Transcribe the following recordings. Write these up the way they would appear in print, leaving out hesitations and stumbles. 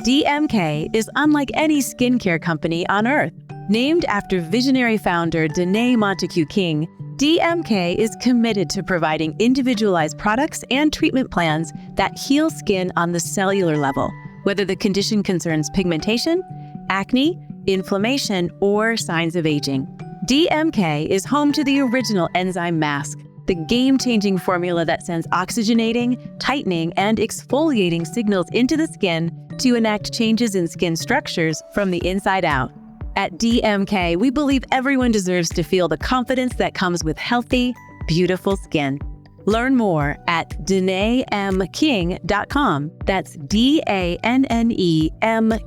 DMK is unlike any skincare company on Earth. Named after visionary founder Danae Montague King, DMK is committed to providing individualized products and treatment plans that heal skin on the cellular level, whether the condition concerns pigmentation, acne, inflammation, or signs of aging. DMK is home to the original enzyme mask, the game-changing formula that sends oxygenating, tightening, and exfoliating signals into the skin to enact changes in skin structures from the inside out. At DMK, we believe everyone deserves to feel the confidence that comes with healthy, beautiful skin. Learn more at DanaeMKing.com. That's DANNEM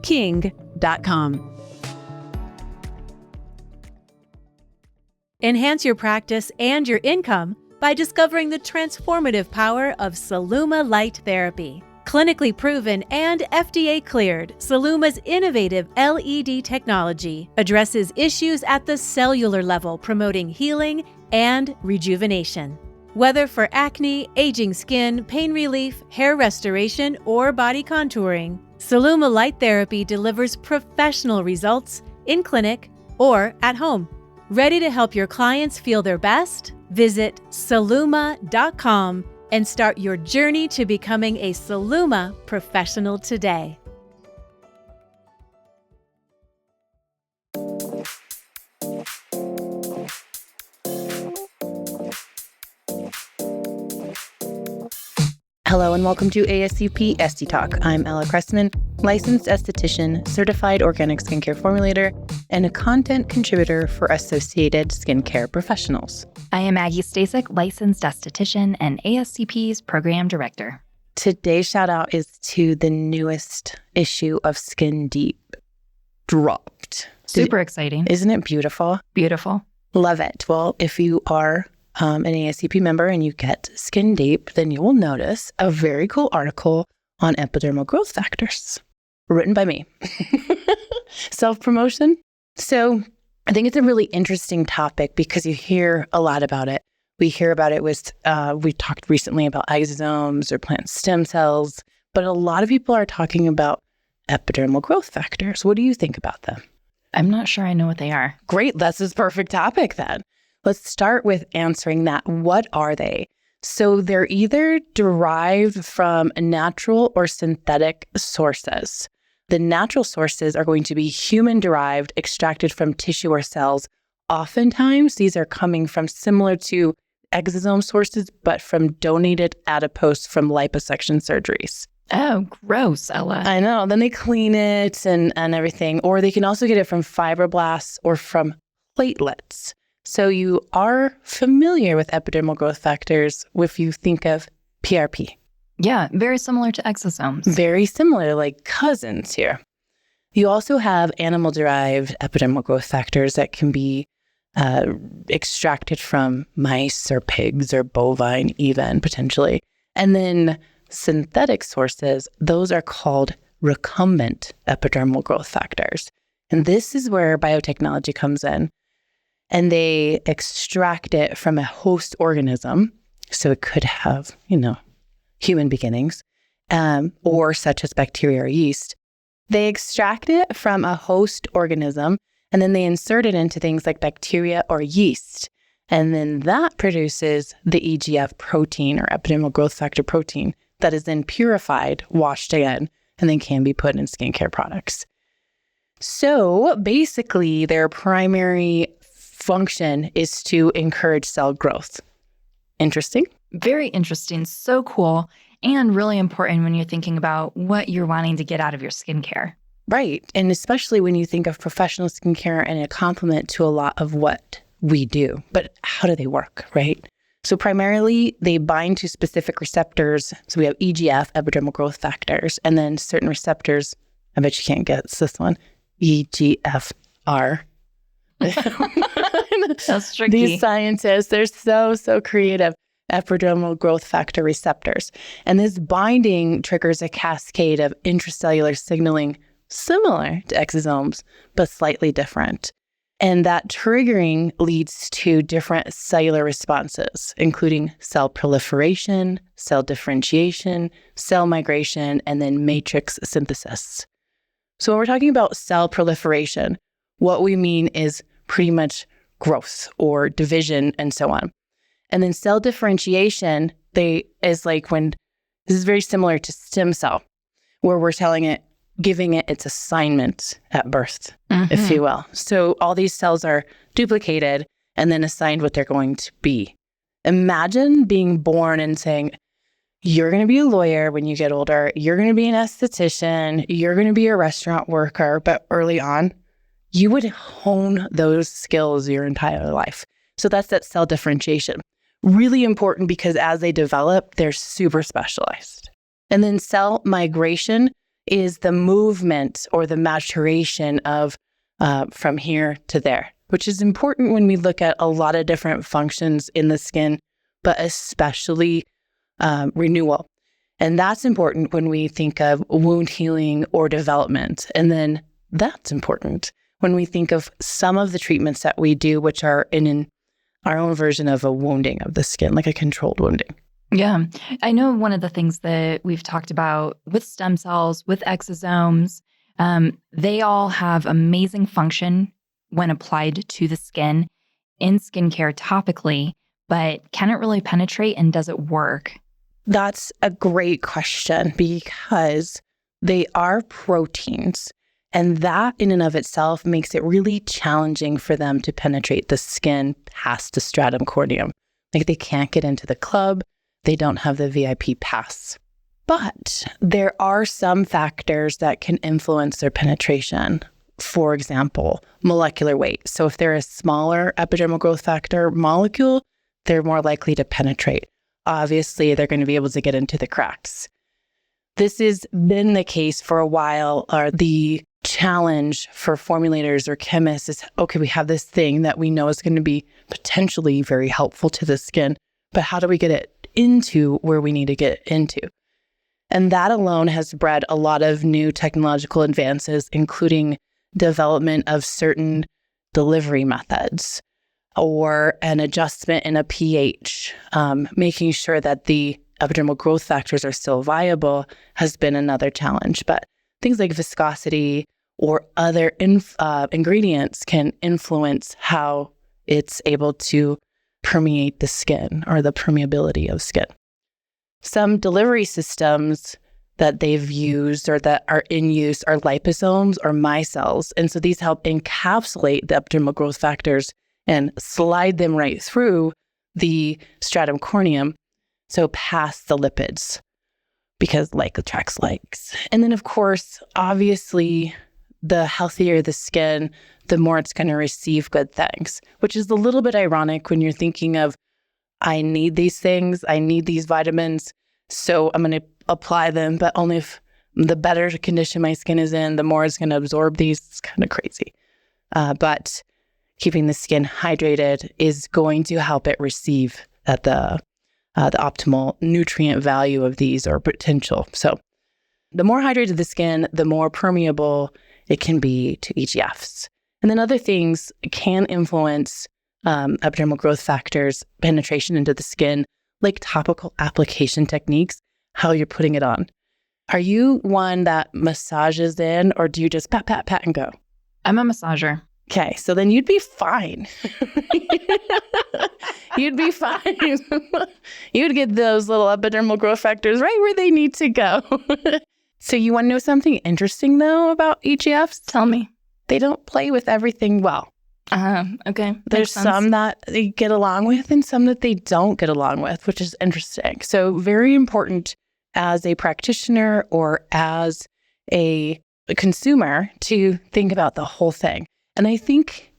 King.com. Enhance your practice and your income by discovering the transformative power of Celluma Light Therapy. Clinically proven and FDA cleared, Celluma's innovative LED technology addresses issues at the cellular level, promoting healing and rejuvenation. Whether for acne, aging skin, pain relief, hair restoration, or body contouring, Celluma Light Therapy delivers professional results in clinic or at home. Ready to help your clients feel their best? Visit Celluma.com and start your journey to becoming a Celluma professional today. Hello and welcome to ASCP Esty Talk. I'm Ella Cressman, licensed esthetician, certified organic skincare formulator, and a content contributor for Associated Skincare Professionals. I am Maggie Staszcuk, licensed esthetician and ASCP's program director. Today's shout out is to the newest issue of Skin Deep. Dropped. Super exciting. Isn't it beautiful? Beautiful. Love it. Well, if you are an ASCP member and you get Skin Deep, then you will notice a very cool article on epidermal growth factors written by me. Self-promotion. So I think it's a really interesting topic because you hear a lot about it. We hear about it with, we talked recently about exosomes or plant stem cells, but a lot of people are talking about epidermal growth factors. What do you think about them? I'm not sure I know what they are. Great. That's this perfect topic then. Let's start with answering that. What are they? So they're either derived from natural or synthetic sources. The natural sources are going to be human-derived, extracted from tissue or cells. Oftentimes, these are coming from similar to exosome sources, but from donated adipose from liposuction surgeries. Oh, gross, Ella. I know. Then they clean it and everything. Or they can also get it from fibroblasts or from platelets. So you are familiar with epidermal growth factors if you think of PRP. Yeah, very similar to exosomes. Very similar, like cousins here. You also have animal-derived epidermal growth factors that can be extracted from mice or pigs or bovine even, potentially. And then synthetic sources, those are called recombinant epidermal growth factors. And this is where biotechnology comes in. And they extract it from a host organism. So it could have, human beginnings, or such as bacteria or yeast. They extract it from a host organism, and then they insert it into things like bacteria or yeast. And then that produces the EGF protein or epidermal growth factor protein that is then purified, washed again, and then can be put in skincare products. So basically, their primary function is to encourage cell growth. Interesting? Very interesting. So cool. And really important when you're thinking about what you're wanting to get out of your skincare. Right. And especially when you think of professional skincare and a complement to a lot of what we do. But how do they work, right? So primarily, they bind to specific receptors. So we have EGF, epidermal growth factors, and then certain receptors. I bet you can't guess this one. EGFR. That's tricky. These scientists, they're so creative. Epidermal growth factor receptors. And this binding triggers a cascade of intracellular signaling similar to exosomes, but slightly different. And that triggering leads to different cellular responses, including cell proliferation, cell differentiation, cell migration, and then matrix synthesis. So when we're talking about cell proliferation, what we mean is pretty much growth or division and so on. And then cell differentiation, is like when, this is very similar to stem cell, where we're giving it its assignment at birth, if you will. So all these cells are duplicated and then assigned what they're going to be. Imagine being born and saying, you're going to be a lawyer when you get older. You're going to be an esthetician. You're going to be a restaurant worker. But early on, you would hone those skills your entire life. So that's that cell differentiation. Really important because as they develop, they're super specialized. And then cell migration is the movement or the maturation of from here to there, which is important when we look at a lot of different functions in the skin, but especially renewal. And that's important when we think of wound healing or development. And then that's important when we think of some of the treatments that we do, which are in our own version of a wounding of the skin, like a controlled wounding. Yeah. I know one of the things that we've talked about with stem cells, with exosomes, they all have amazing function when applied to the skin in skincare topically, but can it really penetrate and does it work? That's a great question because they are proteins. And that in and of itself makes it really challenging for them to penetrate the skin past the stratum corneum. Like they can't get into the club. They don't have the VIP pass. But there are some factors that can influence their penetration. For example, molecular weight. So if they're a smaller epidermal growth factor molecule, they're more likely to penetrate. Obviously, they're going to be able to get into the cracks. This has been the case for a while, or the challenge for formulators or chemists is, okay, we have this thing that we know is going to be potentially very helpful to the skin, but how do we get it into where we need to get into? And that alone has bred a lot of new technological advances, including development of certain delivery methods or an adjustment in a pH, making sure that the epidermal growth factors are still viable has been another challenge. But things like viscosity or other ingredients can influence how it's able to permeate the skin or the permeability of skin. Some delivery systems that they've used or that are in use are liposomes or micelles. And so these help encapsulate the epidermal growth factors and slide them right through the stratum corneum, so past the lipids, because like attracts likes. And then, of course, obviously, the healthier the skin, the more it's going to receive good things, which is a little bit ironic when you're thinking of, I need these things, I need these vitamins, so I'm going to apply them, but only if the better condition my skin is in, the more it's going to absorb these. It's kind of crazy. But keeping the skin hydrated is going to help it receive at the optimal nutrient value of these or potential. So the more hydrated the skin, the more permeable it can be to EGFs. And then other things can influence epidermal growth factors penetration into the skin, like topical application techniques, how you're putting it on. Are you one that massages in, or do you just pat, pat, pat and go? I'm a massager. Okay, so then you'd be fine. You'd be fine. You'd get those little epidermal growth factors right where they need to go. So you want to know something interesting, though, about EGFs? Tell me. They don't play with everything well. Okay. There's some that they get along with and some that they don't get along with, which is interesting. So very important as a practitioner or as a consumer to think about the whole thing. And I think,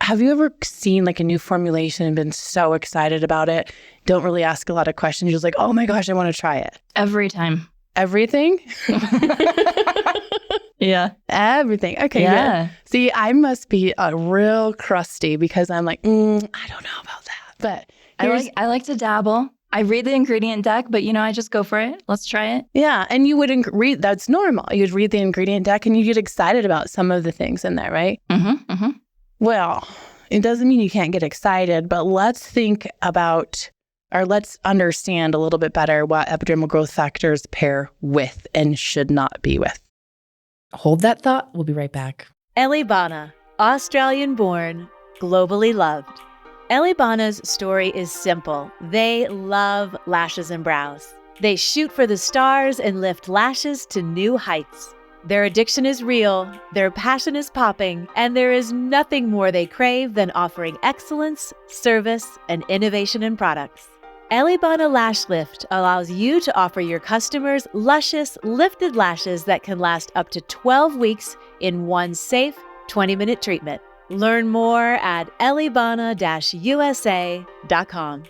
have you ever seen like a new formulation and been so excited about it? Don't really ask a lot of questions. You're just like, oh my gosh, I want to try it. Every time. Everything? Yeah. Everything. Okay, yeah. Good. See, I must be a real crusty because I'm like, I don't know about that. But I like to dabble. I read the ingredient deck, but I just go for it. Let's try it. Yeah. And you would read, that's normal. You'd read the ingredient deck and you get excited about some of the things in there, right? Mm-hmm. Mm-hmm. Well, it doesn't mean you can't get excited, but let's think about, or let's understand a little bit better what epidermal growth factors pair with and should not be with. Hold that thought. We'll be right back. Ella, Australian-born, globally loved. Ella story is simple. They love lashes and brows. They shoot for the stars and lift lashes to new heights. Their addiction is real, their passion is popping, and there is nothing more they crave than offering excellence, service, and innovation in products. Ella Lash Lift allows you to offer your customers luscious, lifted lashes that can last up to 12 weeks in one safe, 20-minute treatment. Learn more at ellabana-usa.com.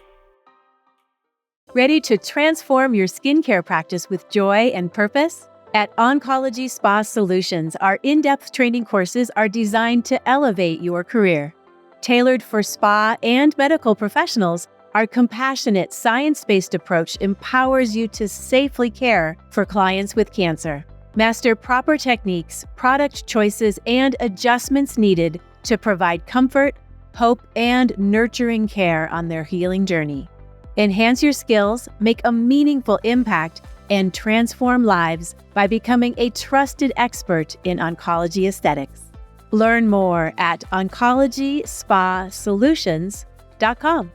Ready to transform your skincare practice with joy and purpose? At Oncology Spa Solutions, our in-depth training courses are designed to elevate your career. Tailored for spa and medical professionals, our compassionate, science-based approach empowers you to safely care for clients with cancer. Master proper techniques, product choices, and adjustments needed to provide comfort, hope, and nurturing care on their healing journey. Enhance your skills, make a meaningful impact, and transform lives by becoming a trusted expert in oncology aesthetics. Learn more at oncologyspasolutions.com.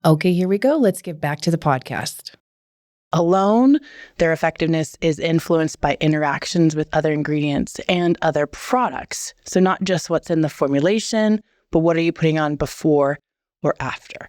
Okay, here we go. Let's get back to the podcast. Alone, their effectiveness is influenced by interactions with other ingredients and other products. So not just what's in the formulation, but what are you putting on before or after.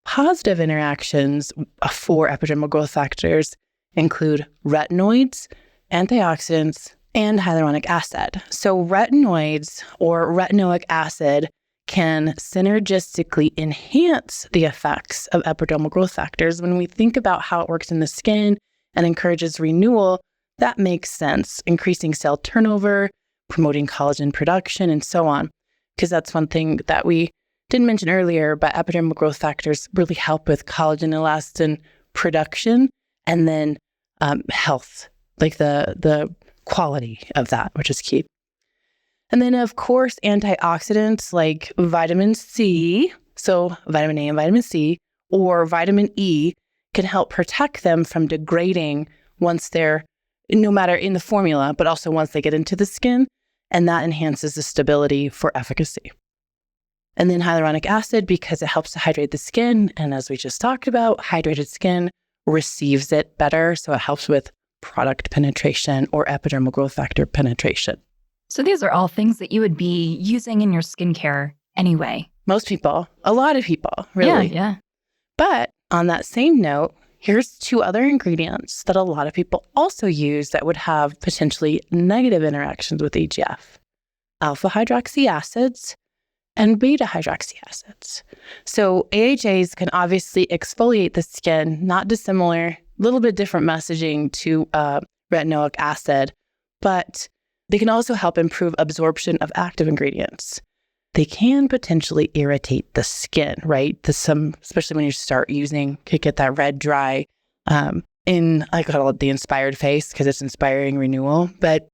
Positive interactions for epidermal growth factors include retinoids, antioxidants, and hyaluronic acid. So retinoids or retinoic acid can synergistically enhance the effects of epidermal growth factors. When we think about how it works in the skin and encourages renewal, that makes sense, increasing cell turnover, promoting collagen production, and so on. Because that's one thing that we didn't mention earlier, but epidermal growth factors really help with collagen elastin production and then health, like the quality of that, which is key. And then, of course, antioxidants like vitamin C, so vitamin A and vitamin C, or vitamin E can help protect them from degrading once they're, no matter in the formula, but also once they get into the skin, and that enhances the stability for efficacy. And then hyaluronic acid, because it helps to hydrate the skin, and as we just talked about, hydrated skin receives it better, so it helps with product penetration or epidermal growth factor penetration. So these are all things that you would be using in your skincare anyway. Most people, a lot of people, really. Yeah. But on that same note, here's two other ingredients that a lot of people also use that would have potentially negative interactions with EGF. Alpha hydroxy acids and beta hydroxy acids. So AHAs can obviously exfoliate the skin, not dissimilar, a little bit different messaging to retinoic acid, but they can also help improve absorption of active ingredients. They can potentially irritate the skin, right? Especially when you start using, could get that red, dry, I call it the inspired face because it's inspiring renewal. But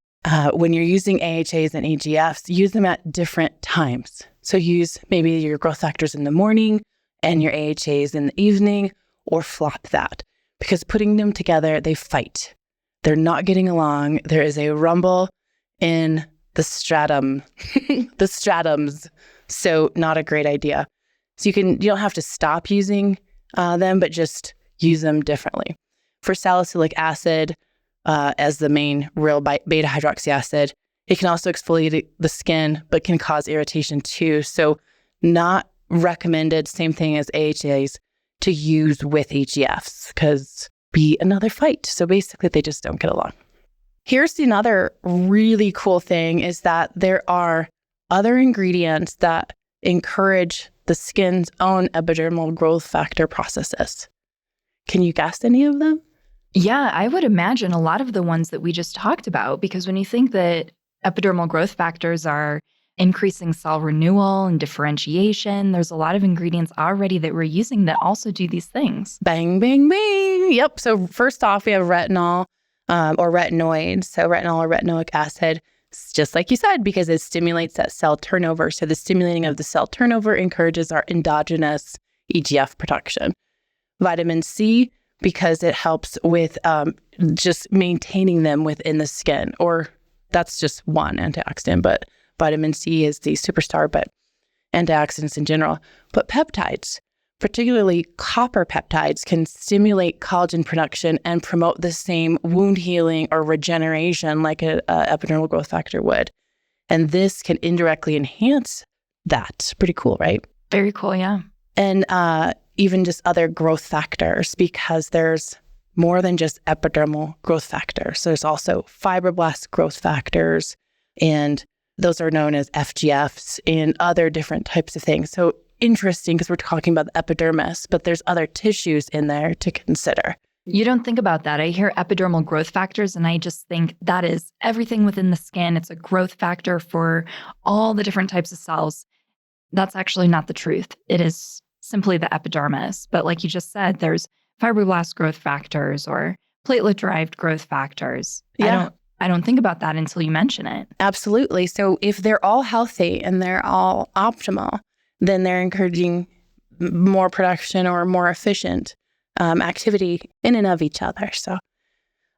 when you're using AHAs and EGFs, use them at different times. So use maybe your growth factors in the morning and your AHAs in the evening, or flop that. Because putting them together, they fight. They're not getting along. There is a rumble in the stratums. So not a great idea. So you don't have to stop using them, but just use them differently. For salicylic acid, as the main real beta hydroxy acid, it can also exfoliate the skin, but can cause irritation too. So not recommended, same thing as AHAs, to use with EGFs because be another fight. So basically they just don't get along. Here's another really cool thing is that there are other ingredients that encourage the skin's own epidermal growth factor processes. Can you guess any of them? Yeah, I would imagine a lot of the ones that we just talked about, because when you think that epidermal growth factors are increasing cell renewal and differentiation, there's a lot of ingredients already that we're using that also do these things. Bang, bang, bang. Yep. So first off, we have retinol or retinoids. So retinol or retinoic acid, just like you said, because it stimulates that cell turnover. So the stimulating of the cell turnover encourages our endogenous EGF production. Vitamin C because it helps with just maintaining them within the skin. Or that's just one antioxidant, but vitamin C is the superstar, but antioxidants in general. But peptides, particularly copper peptides, can stimulate collagen production and promote the same wound healing or regeneration like a epidermal growth factor would. And this can indirectly enhance that. Pretty cool, right? Very cool, yeah. And even just other growth factors, because there's more than just epidermal growth factors. So there's also fibroblast growth factors, and those are known as FGFs and other different types of things. So interesting, because we're talking about the epidermis, but there's other tissues in there to consider. You don't think about that. I hear epidermal growth factors, and I just think that is everything within the skin. It's a growth factor for all the different types of cells. That's actually not the truth. It is simply the epidermis. But like you just said, there's fibroblast growth factors or platelet-derived growth factors. Yeah. I don't think about that until you mention it. Absolutely. So if they're all healthy and they're all optimal, then they're encouraging more production or more efficient activity in and of each other. So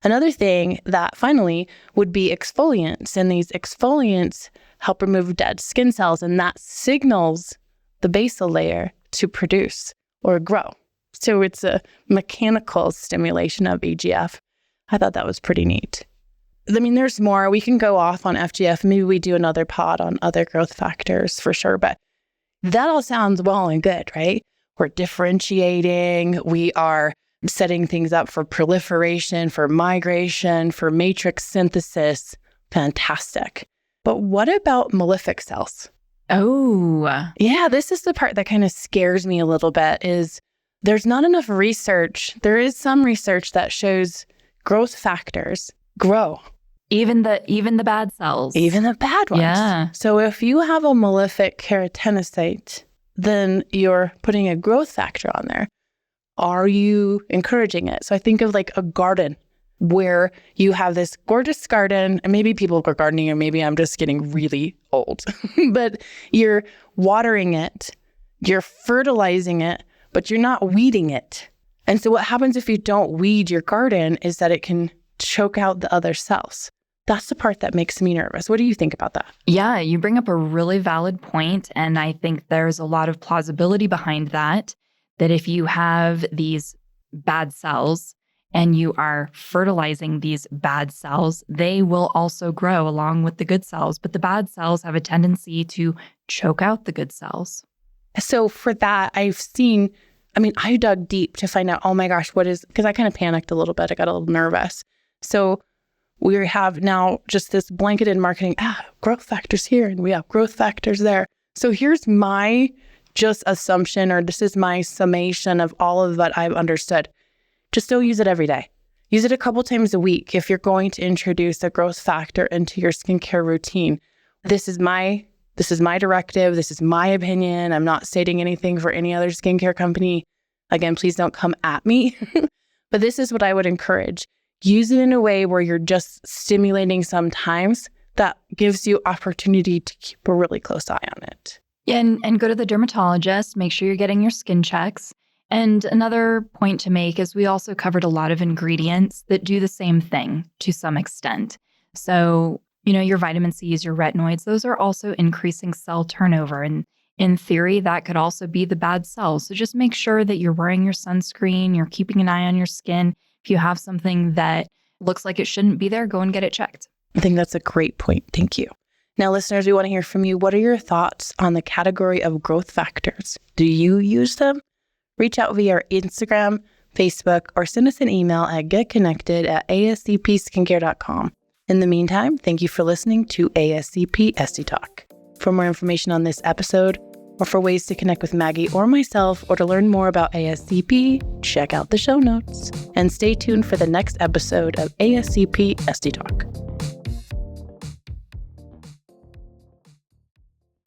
another thing that finally would be exfoliants, and these exfoliants help remove dead skin cells, and that signals the basal layer to produce or grow. So it's a mechanical stimulation of EGF. I thought that was pretty neat. I mean, there's more. We can go off on FGF. Maybe we do another pod on other growth factors for sure, but that all sounds well and good, right? We're differentiating. We are setting things up for proliferation, for migration, for matrix synthesis. Fantastic. But what about malefic cells? Oh. Yeah, this is the part that kind of scares me a little bit, is there's not enough research. There is some research that shows growth factors grow. Even the bad cells. Even the bad ones. Yeah. So if you have a malefic keratinocyte, then you're putting a growth factor on there. Are you encouraging it? So I think of like a garden where you have this gorgeous garden, and maybe people are gardening, or maybe I'm just getting really old, but you're watering it, you're fertilizing it, but you're not weeding it. And so what happens if you don't weed your garden is that it can choke out the other cells. That's the part that makes me nervous. What do you think about that? Yeah, you bring up a really valid point, and I think there's a lot of plausibility behind that if you have these bad cells and you are fertilizing these bad cells, they will also grow along with the good cells, but the bad cells have a tendency to choke out the good cells. So for that, I dug deep to find out, oh my gosh, because I kind of panicked a little bit. I got a little nervous. So we have now just this blanketed marketing, growth factors here, and we have growth factors there. So here's my just assumption, or this is my summation of all of what I've understood. Just don't use it every day. Use it a couple times a week if you're going to introduce a growth factor into your skincare routine. This is my directive. This is my opinion. I'm not stating anything for any other skincare company. Again, please don't come at me. But this is what I would encourage. Use it in a way where you're just stimulating sometimes. That gives you opportunity to keep a really close eye on it. Yeah, and go to the dermatologist. Make sure you're getting your skin checks. And another point to make is we also covered a lot of ingredients that do the same thing to some extent. So, your vitamin C's, your retinoids, those are also increasing cell turnover. And in theory, that could also be the bad cells. So just make sure that you're wearing your sunscreen, you're keeping an eye on your skin. If you have something that looks like it shouldn't be there, go and get it checked. I think that's a great point. Thank you. Now, listeners, we want to hear from you. What are your thoughts on the category of growth factors? Do you use them? Reach out via our Instagram, Facebook, or send us an email at getconnected@ascpskincare.com. In the meantime, thank you for listening to ASCP Esty Talk. For more information on this episode, or for ways to connect with Maggie or myself, or to learn more about ASCP, check out the show notes. And stay tuned for the next episode of ASCP Esty Talk.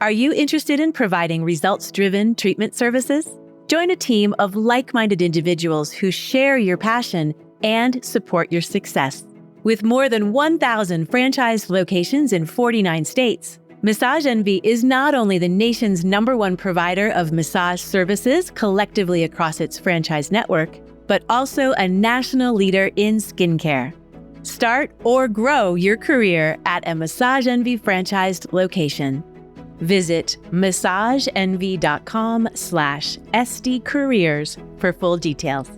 Are you interested in providing results-driven treatment services? Join a team of like-minded individuals who share your passion and support your success. With more than 1,000 franchised locations in 49 states, Massage Envy is not only the nation's #1 provider of massage services collectively across its franchise network, but also a national leader in skincare. Start or grow your career at a Massage Envy franchised location. Visit massageenvy.com/SDcareers for full details.